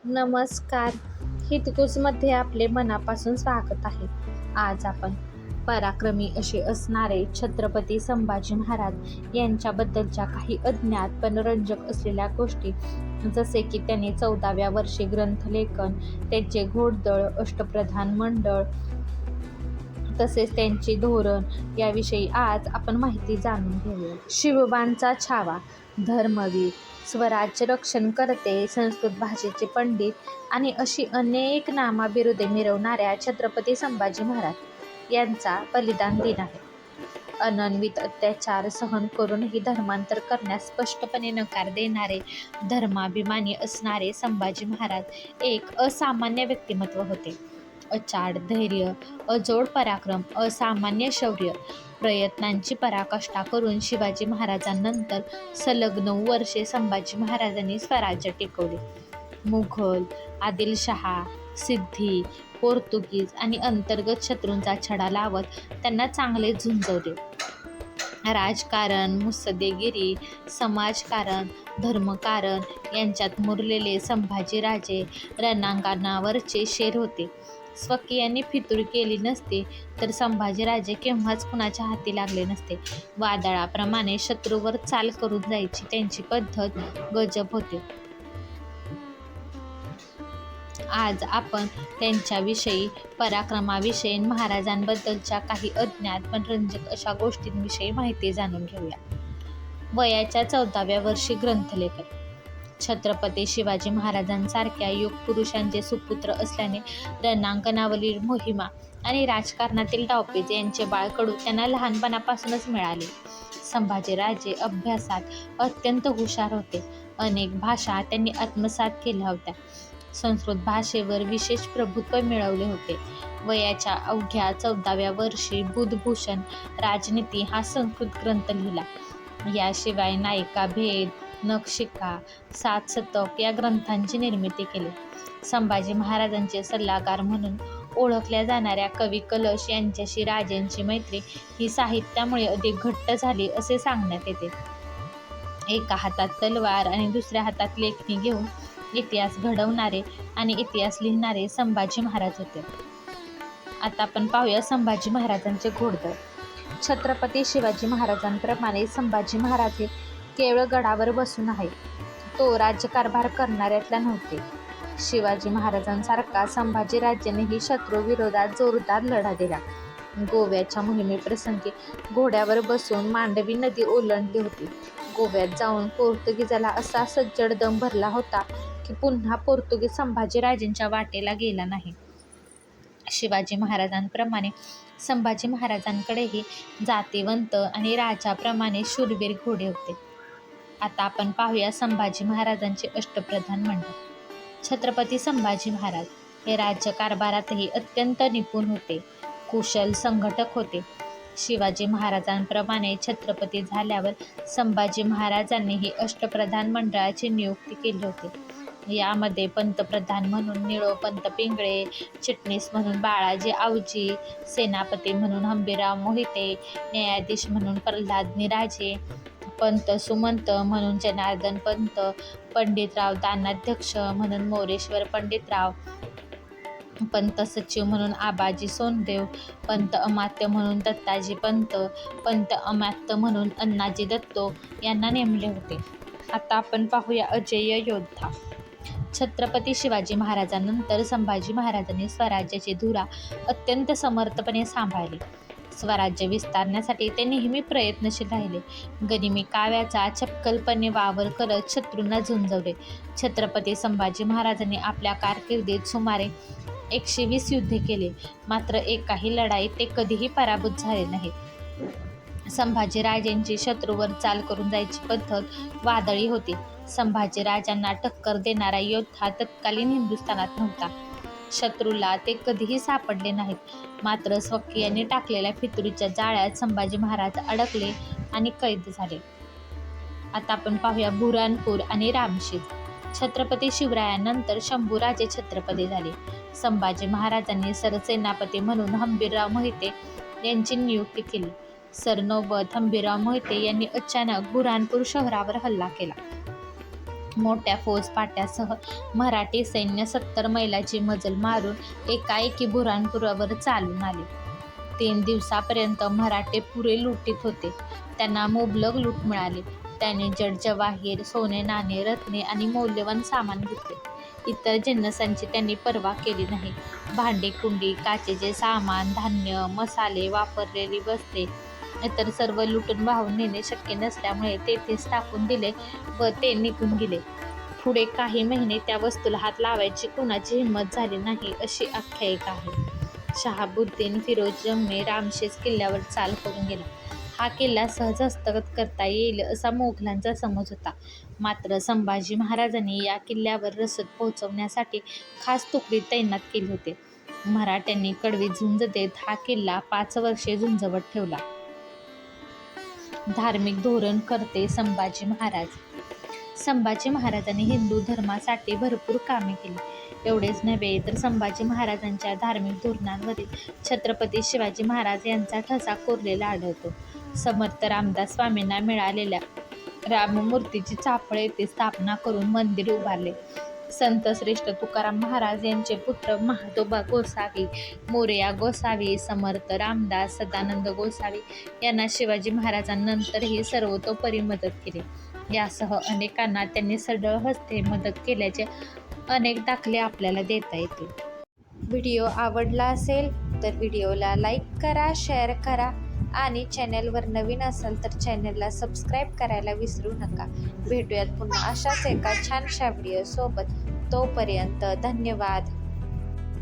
नमस्कार. हितगुजमध्ये आपले मनापासून स्वागत आहे. आज आपण पराक्रमी असे असणारे छत्रपती संभाजी महाराज यांच्याबद्दलच्या काही अज्ञात पण रंजक असलेल्या गोष्टी, जसे की त्यांनी 14व्या वर्षी ग्रंथलेखन, त्यांचे घोडदळ, अष्टप्रधान मंडळ, तसेच त्यांचे धोरण याविषयी आज आपण माहिती जाणून घेऊया. शिवबांचा छावा, धर्मवीर, स्वराज्य रक्षण करते, संस्कृत भाषेचे पंडित आणि अशी अनेक नामाबिरुदे मिरवणाऱ्या छत्रपती संभाजी महाराज यांचा बलिदान दिन आहे. अनन्वित अत्याचार सहन करूनही धर्मांतर करण्यास स्पष्टपणे नकार देणारे, धर्माभिमानी असणारे संभाजी महाराज एक असामान्य व्यक्तिमत्व होते. अचाट धैर्य, अजोड पराक्रम, असामान्य शौर्य, प्रयत्नांची पराकाष्ठा करून शिवाजी महाराजांनंतर सलग 9 वर्षे संभाजी महाराजांनी स्वराज्य टिकवले. मुघल, आदिलशहा, सिद्धी, पोर्तुगीज आणि अंतर्गत शत्रूंचा छडा लावत त्यांना चांगले झुंजवले. राजकारण, मुत्सद्देगिरी, समाजकारण, धर्मकारण यांच्यात मुरलेले संभाजीराजे रणांगणावरचे शेर होते. स्वकीयांनी फितूर केली नसती तर संभाजीराजे केव्हाच कुणाच्या हाती लागले नसते. वादळाप्रमाणे शत्रूवर चाल करून जायची त्यांची पद्धत गजब होती. आज आपण त्यांच्याविषयी, पराक्रमाविषयी, महाराजांबद्दलच्या काही अज्ञात पण रंजक अशा गोष्टींविषयी माहिती जाणून घेऊया. वयाच्या 14व्या वर्षी ग्रंथलेखन. छत्रपती शिवाजी महाराजांसारख्या युगपुरुषांचे सुपुत्र असल्याने रणांगणावरील मोहिमा आणि राजकारणातील डावपेच यांचे बाळकडू त्यांना लहानपणापासूनच मिळाले. संभाजीराजे अभ्यासात अत्यंत हुशार होते. अनेक भाषा त्यांनी आत्मसात केल्या होत्या. संस्कृत भाषेवर विशेष प्रभुत्व मिळवले होते. वयाच्या अवघ्या 14व्या वर्षी बुधभूषण राजनीती हा संस्कृत ग्रंथ लिहिला. याशिवाय नायिका भेद, नखशिखा, 7 शतक या ग्रंथांची निर्मिती केली. संभाजी महाराजांचे सल्लागार म्हणून ओळखल्या जाणाऱ्या कवी कलश यांच्याशी राजांची मैत्री ही साहित्यामुळे अधिक घट्ट झाली असे सांगण्यात येते. एका हातात तलवार आणि दुसऱ्या हातात लेखणी घेऊन इतिहास घडवणारे आणि इतिहास लिहिणारे संभाजी महाराज होते. आता आपण पाहूया संभाजी महाराजांचे घोडदळ. छत्रपती शिवाजी महाराजांप्रमाणे संभाजी महाराज हे केवळ गडावर बसून आहे, तो राज्यकारभार करणाऱ्यातला नव्हते. शिवाजी महाराजांसारखा संभाजीराजेनेही शत्रूविरोधात जोरदार लढा दिला. गोव्याच्या मोहिमेप्रसंगी घोड्यावर बसून मांडवी नदी ओलांडली होती. गोव्यात जाऊन पोर्तुगीजाला असा सज्जड दम भरला होता की पुन्हा पोर्तुगीज संभाजीराजेंच्या वाटेला गेला नाही. शिवाजी महाराजांप्रमाणे संभाजी महाराजांकडेही जातीवंत आणि राजाप्रमाणे शूरवीर घोडे होते. आता आपण पाहूया संभाजी महाराजांचे अष्टप्रधान मंडळ. छत्रपती संभाजी महाराज हे राज्यकारभारातही अत्यंत निपुण होते, कुशल संघटक होते. शिवाजी महाराजांप्रमाणे छत्रपती झाल्यावर संभाजी महाराजांनीही अष्टप्रधान मंडळाची नियुक्ती केली होती. यामध्ये पंतप्रधान म्हणून निळोपंत पिंगळे, चिटणीस म्हणून बाळाजी आवजी, सेनापती म्हणून हंबीरराव मोहिते, न्यायाधीश म्हणून प्रल्हाद निराजे, पंत सुमंत म्हणून जनार्दन पंत, पंडितराव दानाध्यक्ष म्हणून मोरेश्वर पंडितराव, पंत सचिव म्हणून आबाजी सोनदेव, पंत अमात्य म्हणून दत्ताजी पंत, पंत अमात्य म्हणून अण्णाजी दत्तो यांना नेमले होते. आता आपण पाहूया अजेय योद्धा. छत्रपती शिवाजी महाराजांनंतर संभाजी महाराजांनी स्वराज्याची धुरा अत्यंत समर्थपणे सांभाळली. स्वराज्य विस्तारण्यासाठी ते नेहमी प्रयत्नशील राहिले. गनिमी काव्याचा चपखलपणे वावर करत शत्रूंना झुंजवले. छत्रपती संभाजी महाराजांनी आपल्या कारकिर्दीत सुमारे 120 युद्धे केली, मात्र एकाही लढाईत ते कधीही पराभूत झाले नाहीत. संभाजीराजेंची शत्रूवर चाल करून जायची पद्धत वादळी होती. संभाजीराजांना टक्कर देणारा योद्धा तत्कालीन हिंदुस्थानात नव्हता. शत्रूला ते कधीही सापडले नाहीत, मात्र स्वकीयांनी टाकलेल्या फितुरीच्या जाळ्यात संभाजी महाराज अडकले आणि कैद झाले. आता आपण पाहूया बुऱ्हाणपूर आणि रामशीर. छत्रपती शिवरायांनंतर शंभूराजे छत्रपती झाले. संभाजी महाराजांनी सरसेनापती म्हणून हंबीरराव मोहिते यांची नियुक्ती केली. सरनौबत हंबीरराव मोहिते यांनी अचानक बुऱ्हाणपूर शहरावर हल्ला केला. मोठ्या फौजफाट्यासह मराठी सैन्य 70 मैलाची मजल मारून एकाएकी बुऱ्हाणपुरावर चालून आले. 3 दिवसापर्यंत मराठे पुरे लुटीत होते. त्यांना मुबलक लूट मिळाली. त्यांनी जडजवाहीर, सोने नाणे, रत्ने आणि मौल्यवान सामान घेतले. इतर जिन्नसांची त्यांनी पर्वा केली नाही. भांडी-कुंडी, काचेचे सामान, धान्य, मसाले, वापरलेली वस्त्रे इतर सर्व लुटून वाहून नेणे शक्य नसल्यामुळे तेथेच टाकून दिले व ते निघून गेले. पुढे काही महिने त्या वस्तूला हात लावायची कुणाची हिंमत झाली नाही अशी आख्यायिका आहे. शहाबुद्दीन फिरोज जंगने रामशेज किल्ल्यावर चाल करून गेला. हा किल्ला सहज हस्तगत करता येईल असा मोगलांचा समज होता. मात्र संभाजी महाराजांनी या किल्ल्यावर रसद पोहोचवण्यासाठी खास तुकडी तैनात केली होती. मराठ्यांनी कडवी झुंज देत हा किल्ला 5 वर्षे झुंजवत ठेवला. धार्मिक धोरण करते संभाजी महाराज. संभाजी महाराजांनी हिंदू धर्मासाठी भरपूर कामे केली. एवढेच नव्हे तर संभाजी महाराजांच्या धार्मिक धोरणांवरील छत्रपती शिवाजी महाराज यांचा ठसा कोरलेला आढळतो. समर्थ रामदास स्वामींना मिळालेल्या राममूर्तीची चाफळ येथे स्थापना करून मंदिर उभारले. संत श्रेष्ठ तुकाराम महाराज यांचे पुत्र महादोबा गोसावी, मोरया गोसावी, समर्थ रामदास, सदानंद गोसावी यांना शिवाजी महाराजांनंतरही सर्वतोपरी मदत केली. यासह अनेकांना त्यांनी सरळ हस्ते मदत केल्याचे अनेक दाखले आपल्याला देता येतील. व्हिडिओ आवडला असेल तर व्हिडिओला लाईक करा, शेअर करा आणि चॅनलवर नवीन असाल तर चॅनलला सबस्क्राईब करायला विसरू नका. भेटूयात पुन्हा अशाच एका छानशा व्हिडिओसोबत. तोपर्यंत धन्यवाद.